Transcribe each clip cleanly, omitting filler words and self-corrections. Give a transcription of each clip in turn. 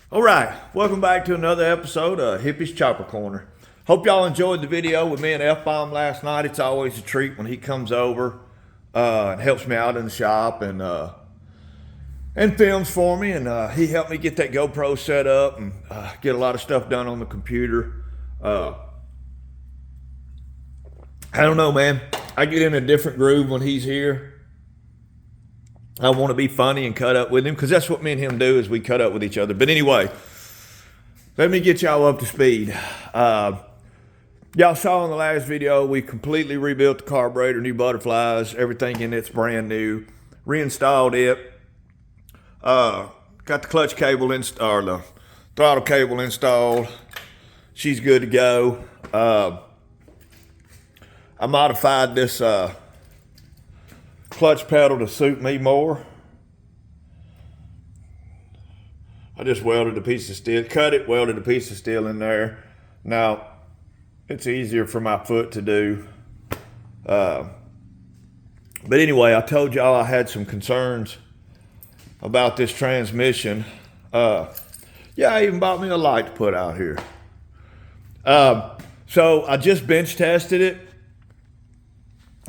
All right, welcome back to another episode of Hippie's Chopper Corner. Hope y'all enjoyed the video with me and F-Bomb last night. It's always a treat when he comes over and helps me out in the shop and films for me. And he helped me get that GoPro set up and get a lot of stuff done on the computer. I don't know, man. I get in a different groove when he's here. I want to be funny and cut up with him because that's what me and him do is we cut up with each other. But anyway, let me get y'all up to speed. Y'all saw in the last video, we completely rebuilt the carburetor, new butterflies, everything in it's brand new. Reinstalled it. Got the clutch cable or the throttle cable installed. She's good to go. I modified this clutch pedal to suit me more. I just welded a piece of steel, cut it, welded a piece of steel in there. Now, it's easier for my foot to do. But anyway, I told y'all I had some concerns about this transmission. Yeah, I even bought me a light to put out here. So I just bench tested it.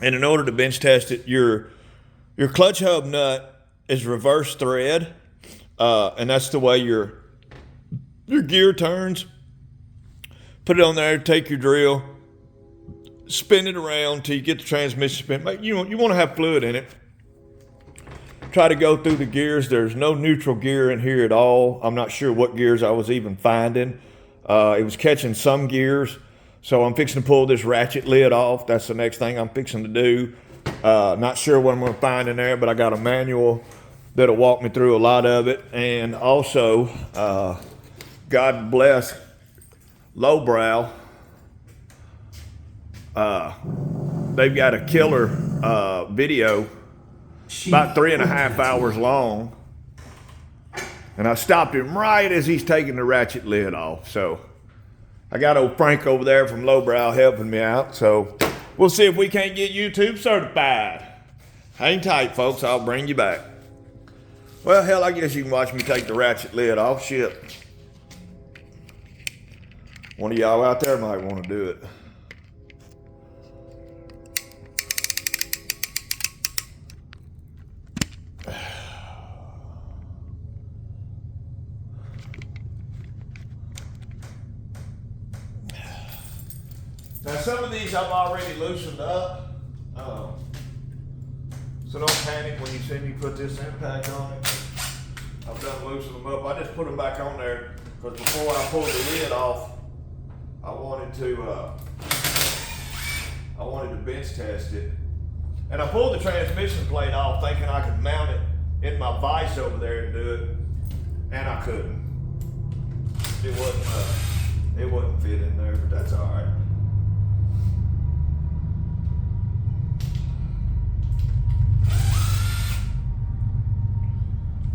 And in order to bench test it, your clutch hub nut is reverse thread, and that's the way your gear turns. Put it on there, take your drill, spin it around till you get the transmission spin. You want to have fluid in it. Try to go through the gears. There's no neutral gear in here at all. I'm not sure what gears I was even finding. It was catching some gears. So I'm fixing to pull this ratchet lid off. That's the next thing I'm fixing to do. Not sure what I'm going to find in there, but I got a manual that'll walk me through a lot of it. And also, God bless Lowbrow. They've got a killer video, about 3.5 hours long. And I stopped him right as he's taking the ratchet lid off. So I got old Frank over there from Lowbrow helping me out, so we'll see if we can't get YouTube certified. Hang tight, folks. I'll bring you back. Well, hell, I guess you can watch me take the ratchet lid off. Shit. One of y'all out there might want to do it. Now some of these I've already loosened up, so don't panic when you see me put this impact on it. I've done loosening them up. I just put them back on there because before I pulled the lid off, I wanted to bench test it. And I pulled the transmission plate off thinking I could mount it in my vise over there and do it, and I couldn't. It wouldn't fit in there, but that's all right.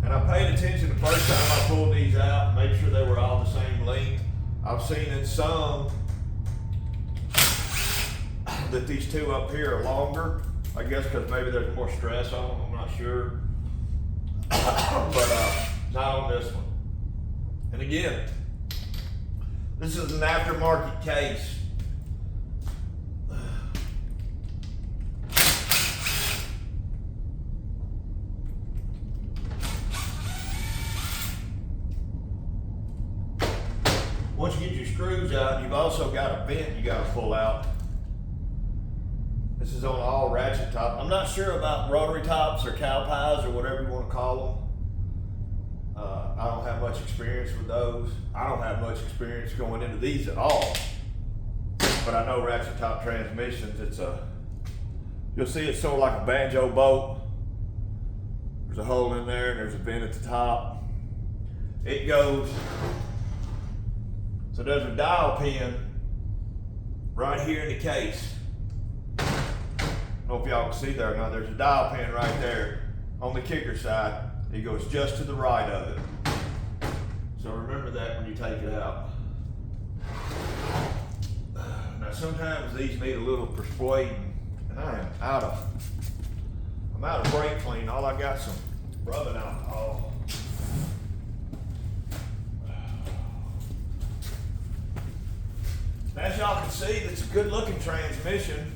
And I paid attention the first time I pulled these out, made sure they were all the same length. I've seen in some that these two up here are longer. I guess because maybe there's more stress on them, I'm not sure. But not on this one. And again, this is an aftermarket case. Once you get your screws out, you've also got a vent you got to pull out. This is on all ratchet top. I'm not sure about rotary tops or cow pies or whatever you want to call them. I don't have much experience with those. I don't have much experience going into these at all. But I know ratchet top transmissions, you'll see it's sort of like a banjo bolt. There's a hole in there and there's a vent at the top. It goes. So there's a dial pin right here in the case. I don't know if y'all can see there or not. There's a dial pin right there on the kicker side. It goes just to the right of it. So remember that when you take it out. Now sometimes these need a little persuading, and I'm out of brake clean. All I got some rubbing alcohol. can see, it's a good looking transmission.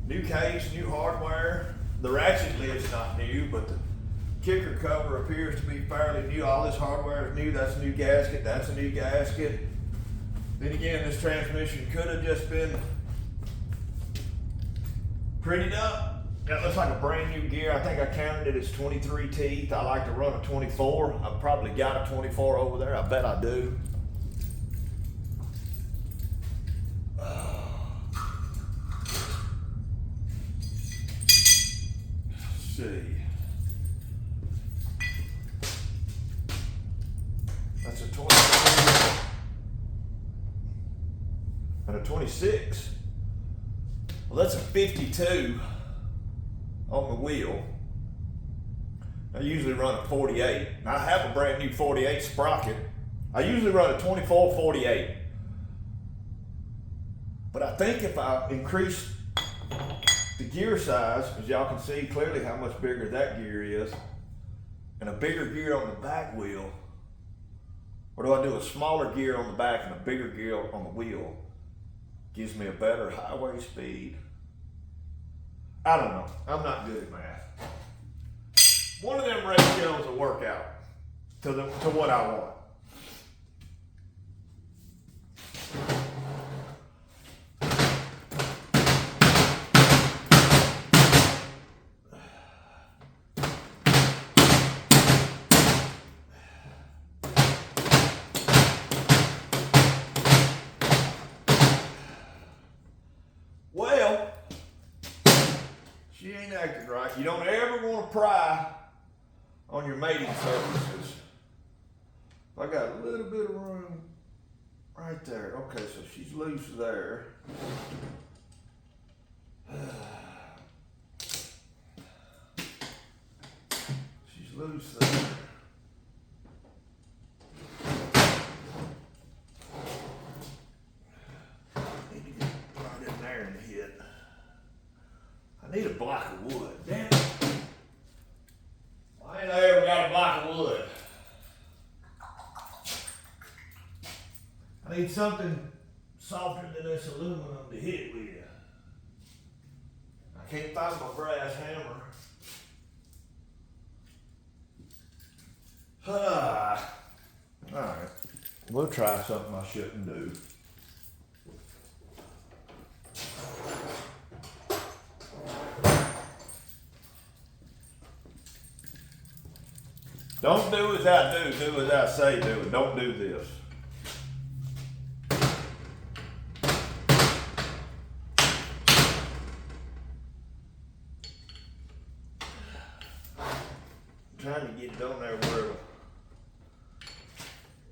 New case, new hardware. The ratchet lid's not new, but the kicker cover appears to be fairly new. All this hardware is new. That's a new gasket, that's a new gasket. Then again, this transmission could have just been prettied up. That looks like a brand new gear. I think I counted it as 23 teeth. I like to run a 24. I've probably got a 24 over there. I bet I do. Let's see. That's a 23 and a 26. Well, that's a 52 on the wheel. I usually run a 48. I have a brand new 48 sprocket. I usually run a 24-48. But I think if I increase the gear size, as y'all can see clearly how much bigger that gear is, and a bigger gear on the back wheel, or do I do a smaller gear on the back and a bigger gear on the wheel, gives me a better highway speed? I don't know. I'm not good at math. One of them ratios will work out to what I want. Well, she ain't acting right. You don't ever want to pry on your mating surfaces. I got a little bit of room right there. Okay, so she's loose there. She's loose there. Need to get right in there and hit. I need a block of wood. Damn it. Why ain't I ever got a block of wood? I need something softer than this aluminum to hit it with. I can't find my brass hammer. Alright. We'll try something I shouldn't do. Don't do as I do as I say do, and don't do this. I'm trying to get it on there where it'll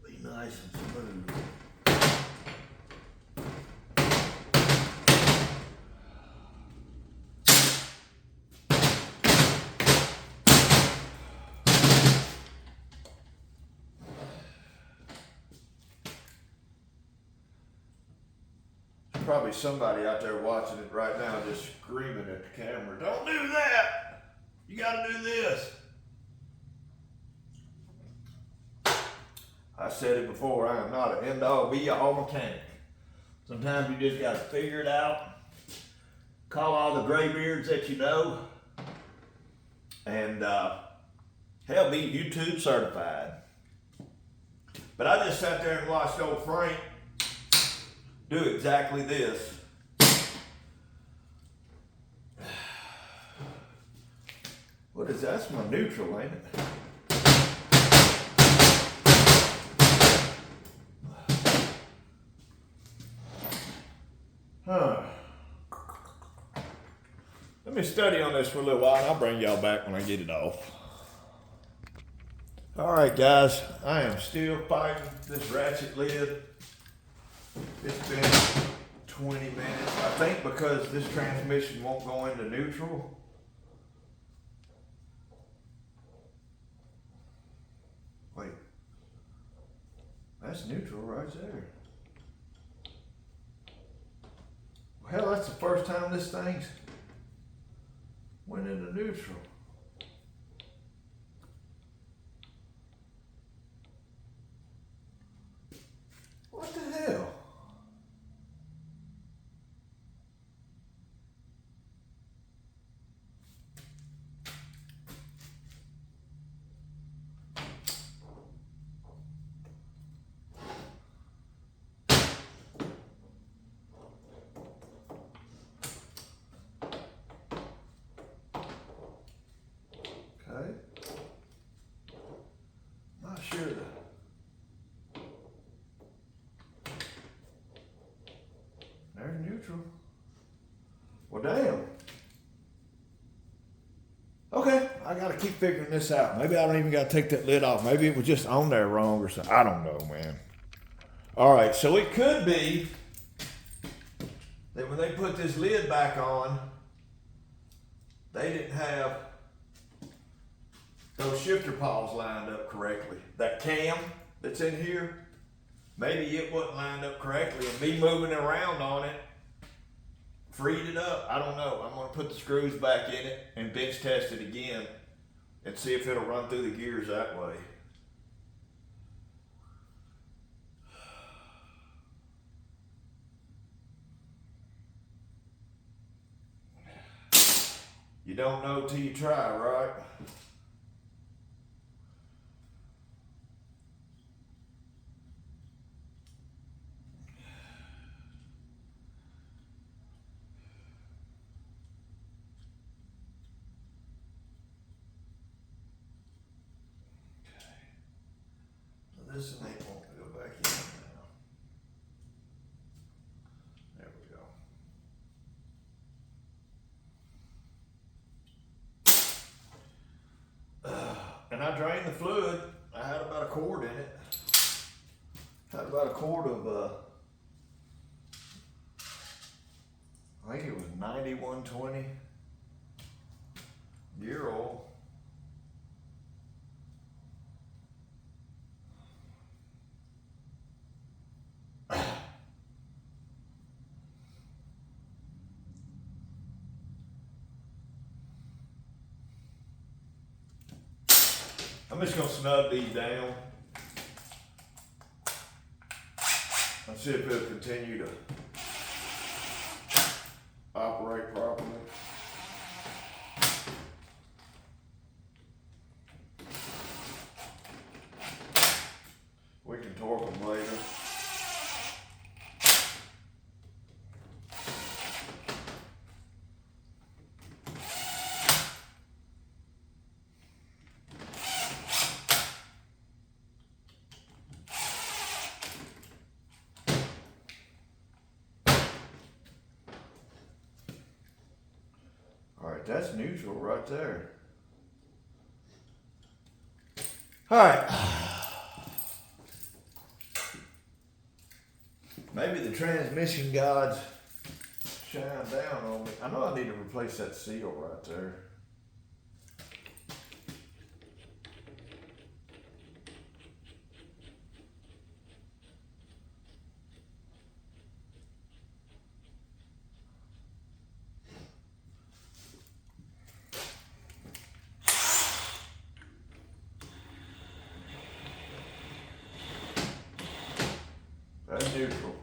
be nice and smooth. Probably somebody out there watching it right now just screaming at the camera, don't do that! You gotta do this! I said it before, I am not an end-all be-all mechanic. Sometimes you just gotta figure it out, call all the graybeards that you know, and hell, be YouTube certified. But I just sat there and watched old Frank do exactly this. What is that? That's my neutral, ain't it? Huh. Let me study on this for a little while and I'll bring y'all back when I get it off. Alright guys, I am still fighting this ratchet lid. It's been 20 minutes. I think because this transmission won't go into neutral. Wait. That's neutral right there. Well, hell, that's the first time this thing's went into neutral. What the hell? Well, damn. Okay, I gotta keep figuring this out. Maybe I don't even gotta take that lid off. Maybe it was just on there wrong or something. I don't know, man. All right, so it could be that when they put this lid back on, they didn't have those shifter paws lined up correctly. That cam that's in here, maybe it wasn't lined up correctly, and me moving around on it freed it up. I don't know. I'm gonna put the screws back in it and bench test it again and see if it'll run through the gears that way. You don't know till you try, right? This ain't won't go back in now. There we go. And I drained the fluid. I had about a quart in it. Had about a quart of, I think it was 9120 gear oil. I'm just gonna snug these down and see if it'll continue to operate properly. We can torque them later. That's neutral right there. All right. Maybe the transmission gods shine down on me. I know I need to replace that seal right there. That's neutral.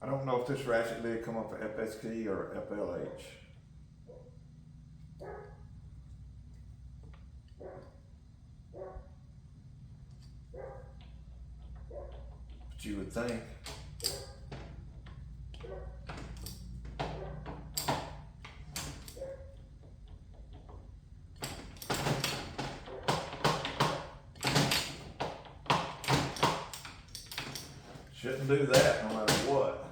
I don't know if this ratchet lid come up with FST or FLH. But you would think. Shouldn't do that no matter what.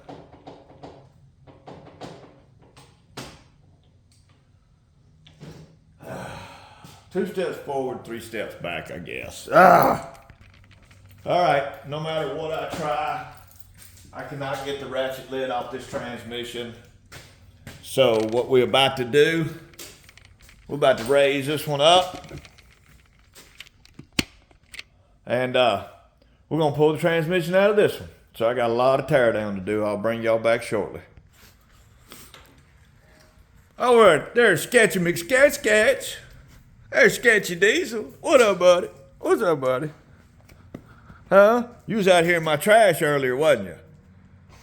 Two steps forward, three steps back, I guess. All right, no matter what I try, I cannot get the ratchet lid off this transmission. So what we're about to do, we're about to raise this one up. And we're gonna pull the transmission out of this one. So I got a lot of tear down to do. I'll bring y'all back shortly. Oh, there's Sketchy McSketch. There's Sketchy Diesel. What up, buddy? What's up, buddy? Huh? You was out here in my trash earlier, wasn't you?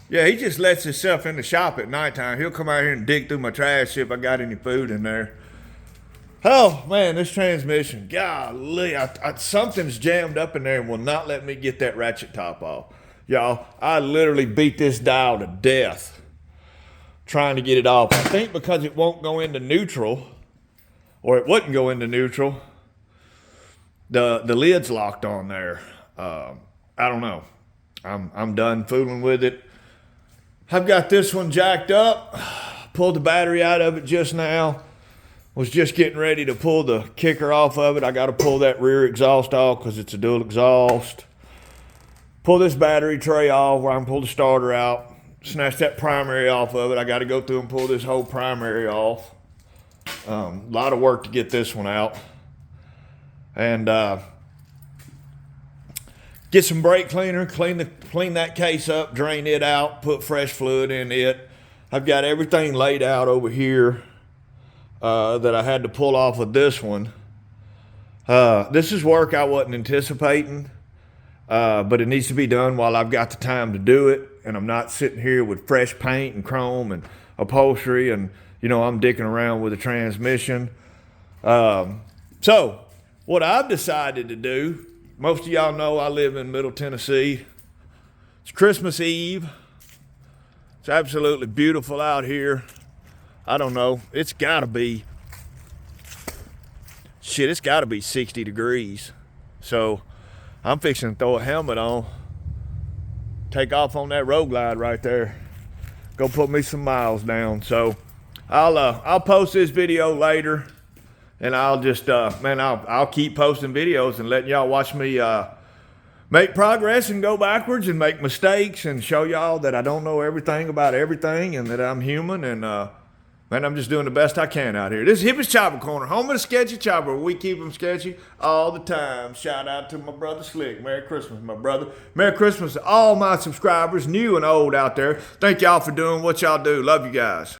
Yeah, he just lets himself in the shop at nighttime. He'll come out here and dig through my trash, see if I got any food in there. Oh, man, this transmission, golly, something's jammed up in there and will not let me get that ratchet top off. Y'all, I literally beat this dial to death trying to get it off. I think because it won't go into neutral, or it wouldn't go into neutral, the lid's locked on there. I don't know. I'm done fooling with it. I've got this one jacked up. Pulled the battery out of it just now. Was just getting ready to pull the kicker off of it. I got to pull that rear exhaust off because it's a dual exhaust. Pull this battery tray off where I can pull the starter out. Snatch that primary off of it. I got to go through and pull this whole primary off. A lot of work to get this one out. And get some brake cleaner, clean that case up, drain it out, put fresh fluid in it. I've got everything laid out over here that I had to pull off of this one. This is work I wasn't anticipating, but it needs to be done while I've got the time to do it, and I'm not sitting here with fresh paint and chrome and upholstery and, you know, I'm dicking around with a transmission. So what I've decided to do, most of y'all know I live in Middle Tennessee. It's Christmas Eve. It's absolutely beautiful out here. I don't know, it's gotta be 60 degrees. So I'm fixing to throw a helmet on, take off on that road glide right there, go put me some miles down. So I'll post this video later, and I'll just I'll keep posting videos and letting y'all watch me make progress and go backwards and make mistakes and show y'all that I don't know everything about everything and that I'm human, and man, I'm just doing the best I can out here. This is Hippie's Chopper Corner, home of the sketchy chopper, where we keep them sketchy all the time. Shout out to my brother Slick. Merry Christmas, my brother. Merry Christmas to all my subscribers, new and old out there. Thank y'all for doing what y'all do. Love you guys.